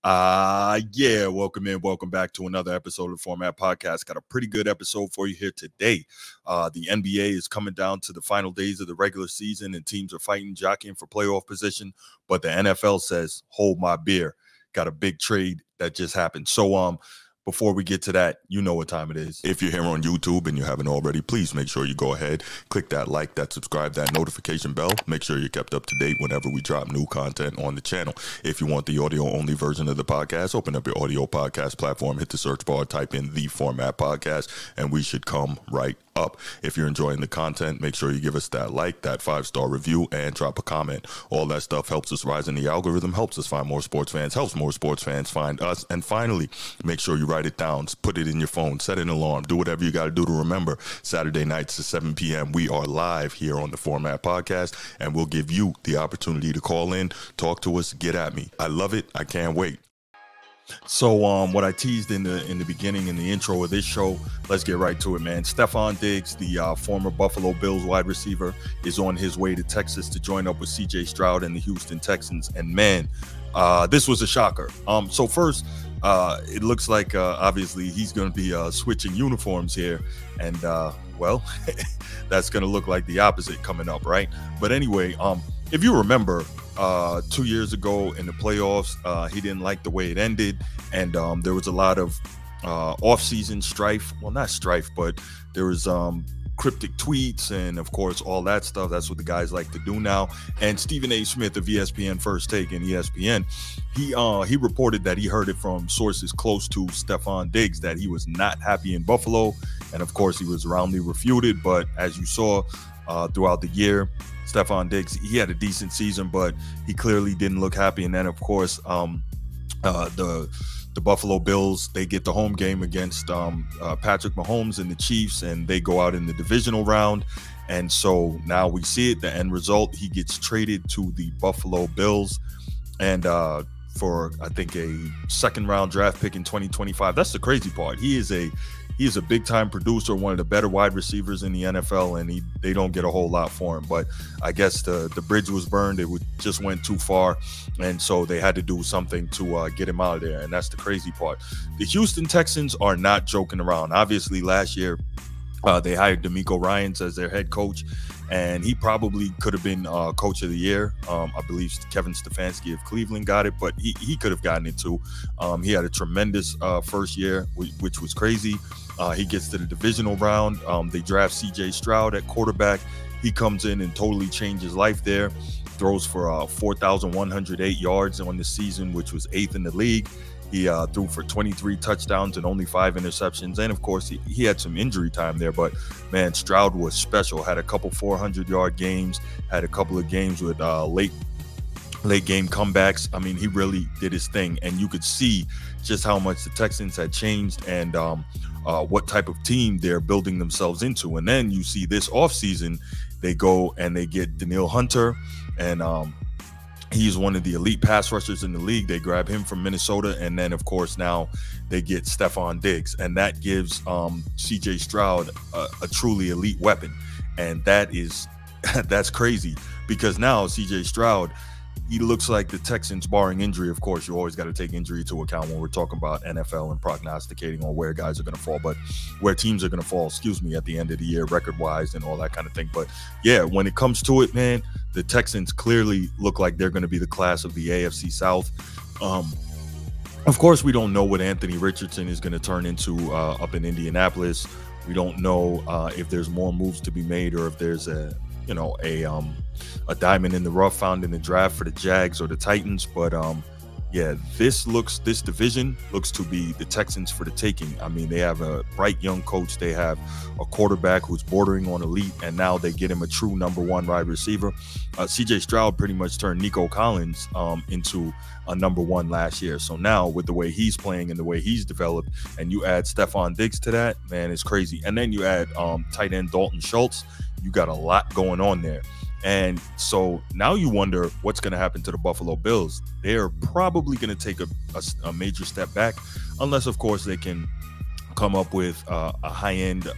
Yeah, welcome back to another episode of the Format Podcast. Got a pretty good episode for you here today. The NBA is coming down to the final days of the regular season, and teams are fighting, jockeying for playoff position. But the NFL says, hold my beer. Got a big trade that just happened. So, before we get to that, you know what time it is. If you're here on YouTube and you haven't already, please make sure you go ahead, click that like, that subscribe, that notification bell. Make sure you're kept up to date whenever we drop new content on the channel. If you want the audio-only version of the podcast, open up your audio podcast platform, hit the search bar, type in The Format Podcast, and we should come right up. If you're enjoying the content, make sure you give us that like, that 5-star review, and drop a comment. All that stuff helps us rise in the algorithm, helps us find more sports fans, helps more sports fans find us. And finally, make sure you write it down, put it in your phone, set an alarm, do whatever you got to do to remember. Saturday nights at 7 p.m. we are live here on the Format Podcast, and we'll give you the opportunity to call in, talk to us, get at me. I love it. I can't wait. So what I teased in the beginning, in the intro of this show, let's get right to it, man. Stefan Diggs, the former Buffalo Bills wide receiver, is on his way to Texas to join up with CJ Stroud and the Houston Texans. And man, this was a shocker. So first, it looks like obviously he's going to be switching uniforms here, and well, that's going to look like the opposite coming up, right? But anyway, if you remember, 2 years ago in the playoffs, he didn't like the way it ended, and there was a lot of off-season strife. Well, not strife, but there was cryptic tweets and, of course, all that stuff. That's what the guys like to do now. And Stephen A. Smith of ESPN First Take and ESPN, he reported that he heard it from sources close to Stefan Diggs that he was not happy in Buffalo, and of course he was roundly refuted. But as you saw throughout the year, Stefan Diggs, he had a decent season, but he clearly didn't look happy. And then, of course, the Buffalo Bills, they get the home game against Patrick Mahomes and the Chiefs, and they go out in the divisional round. And so now we see it, the end result. He gets traded to the Buffalo Bills, and for, I think, a second-round draft pick in 2025. That's the crazy part. He is a big-time producer, one of the better wide receivers in the NFL, and they don't get a whole lot for him. But I guess the bridge was burned. It just went too far, and so they had to do something to get him out of there, and that's the crazy part. The Houston Texans are not joking around. Obviously, last year, they hired DeMeco Ryans as their head coach, and he probably could have been coach of the year. I believe Kevin Stefanski of Cleveland got it, but he could have gotten it too. He had a tremendous first year, which was crazy. He gets to the divisional round. They draft CJ Stroud at quarterback. He comes in and totally changes life there. Throws for 4,108 yards on the season, which was 8th in the league. He threw for 23 touchdowns and only 5 interceptions. And, of course, he had some injury time there. But, man, Stroud was special. Had a couple 400-yard games. Had a couple of games with late game comebacks. I mean, he really did his thing. And you could see just how much the Texans had changed and what type of team they're building themselves into. And then you see this offseason, they go and they get Danielle Hunter, and he's one of the elite pass rushers in the league. They grab him from Minnesota, and then, of course, now they get Stefan Diggs, and that gives CJ Stroud a truly elite weapon. And that's crazy, because now CJ Stroud, he looks like the Texans, barring injury. Of course, you always got to take injury into account when we're talking about NFL and prognosticating on where guys are going to fall, but where teams are going to fall, at the end of the year, record-wise and all that kind of thing. But, yeah, when it comes to it, man, the Texans clearly look like they're going to be the class of the AFC South. Of course, we don't know what Anthony Richardson is going to turn into up in Indianapolis. We don't know if there's more moves to be made, or if there's a diamond in the rough found in the draft for the Jags or the Titans. But yeah, this division looks to be the Texans for the taking. I mean, they have a bright young coach. They have a quarterback who's bordering on elite, and now they get him a true #1 wide receiver. CJ Stroud pretty much turned Nico Collins into a #1 last year. So now, with the way he's playing and the way he's developed, and you add Stefan Diggs to that, man, it's crazy. And then you add tight end Dalton Schultz. You got a lot going on there. And so now you wonder what's going to happen to the Buffalo Bills. They're probably going to take a major step back, unless, of course, they can come up with a high-end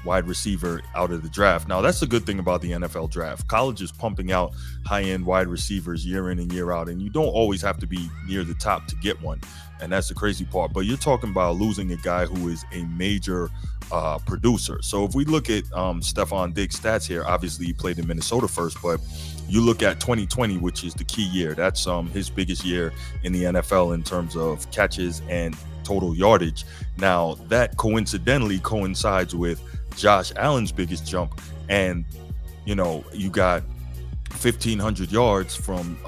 wide receiver out of the draft. Now, that's the good thing about the NFL draft. College is pumping out high-end wide receivers year in and year out, and you don't always have to be near the top to get one, and that's the crazy part. But you're talking about losing a guy who is a major producer. So if we look at Stefan Diggs' stats here, obviously he played in Minnesota first, but you look at 2020, which is the key year. That's his biggest year in the NFL in terms of catches and total yardage. Now, that coincidentally coincides with Josh Allen's biggest jump, and you know, you got 1,500 yards from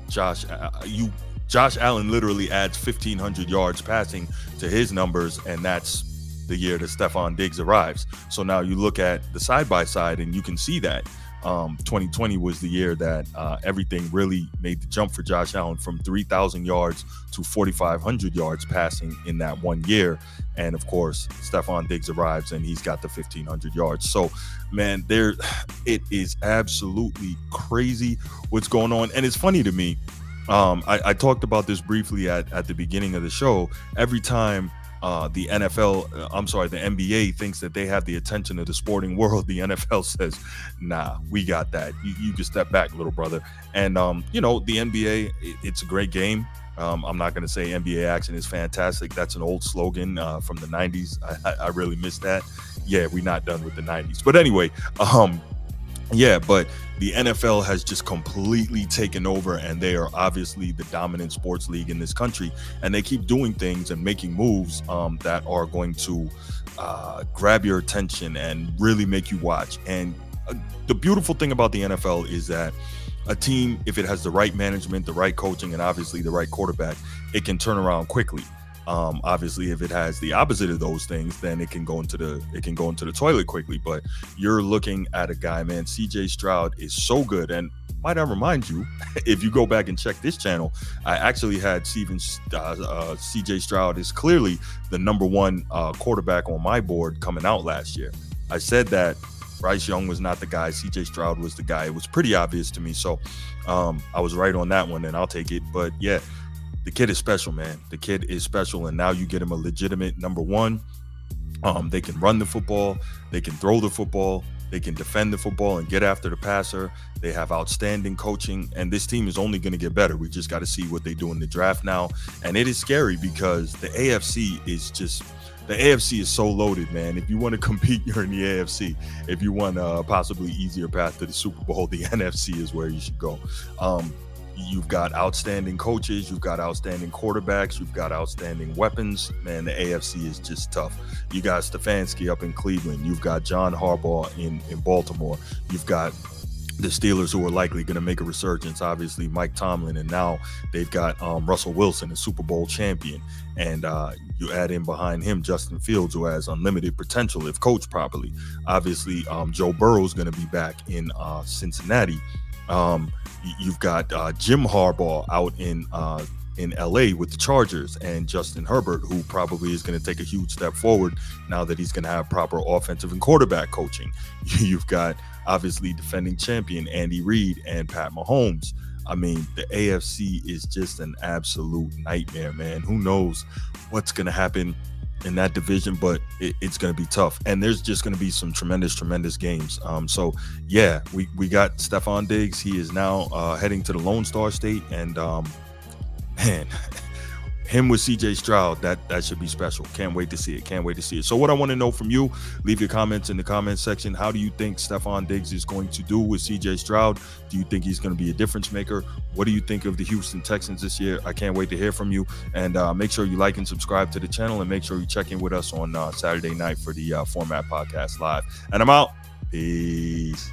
Josh Allen literally adds 1,500 yards passing to his numbers, and that's the year that Stefan Diggs arrives. So now you look at the side by side, and you can see that 2020 was the year that everything really made the jump for Josh Allen from 3,000 yards to 4,500 yards passing in that 1 year. And of course, Stefan Diggs arrives and he's got the 1,500 yards. So, man, it is absolutely crazy what's going on. And it's funny to me. I talked about this briefly at the beginning of the show. Every time the NBA thinks that they have the attention of the sporting world, the NFL says, nah, we got that. You can step back, little brother. And, you know, the NBA, it's a great game. I'm not going to say NBA action is fantastic. That's an old slogan from the 90s. I really miss that. Yeah, we're not done with the 90s. But anyway, yeah, but the NFL has just completely taken over, and they are obviously the dominant sports league in this country. And they keep doing things and making moves that are going to grab your attention and really make you watch. And the beautiful thing about the NFL is that a team, if it has the right management, the right coaching, and obviously the right quarterback, it can turn around quickly. Obviously, if it has the opposite of those things, then it can go into the toilet quickly. But you're looking at a guy, man. CJ Stroud is so good. And might I remind you, if you go back and check this channel, I actually had CJ Stroud is clearly the #1 quarterback on my board coming out last year. I said that Bryce Young was not the guy. CJ Stroud was the guy. It was pretty obvious to me. So I was right on that one, and I'll take it. But yeah, the kid is special, man. The kid is special, and now you get him a legitimate #1. They can run the football. They can throw the football. They can defend the football and get after the passer. They have outstanding coaching, and this team is only going to get better. We just got to see what they do in the draft now. And it is scary because the AFC is so loaded, man. If you want to compete, you're in the AFC. If you want a possibly easier path to the Super Bowl, the NFC is where you should go. You've got outstanding coaches, you've got outstanding quarterbacks, you've got outstanding weapons. Man, the AFC is just tough. You got Stefanski up in Cleveland. You've got John Harbaugh in Baltimore. You've got the Steelers, who are likely going to make a resurgence, obviously Mike Tomlin, and now they've got Russell Wilson, a Super Bowl champion, and you add in behind him Justin Fields, who has unlimited potential if coached properly. Obviously, Joe Burrow is going to be back in Cincinnati. You've got Jim Harbaugh out in LA with the Chargers, and Justin Herbert, who probably is going to take a huge step forward now that he's going to have proper offensive and quarterback coaching. You've got obviously defending champion Andy Reid and Pat Mahomes. I mean, the AFC is just an absolute nightmare, man. Who knows what's going to happen in that division, but it's going to be tough, and there's just going to be some tremendous games. So yeah, we got Stefan Diggs. He is now heading to the Lone Star State, and man, him with CJ Stroud, that should be special. Can't wait to see it. So what I want to know from you, leave your comments in the comment section. How do you think Stefan Diggs is going to do with CJ Stroud? Do you think he's going to be a difference maker? What do you think of the Houston Texans this year? I can't wait to hear from you. And make sure you like and subscribe to the channel, and make sure you check in with us on Saturday night for the Format Podcast Live. And I'm out. Peace.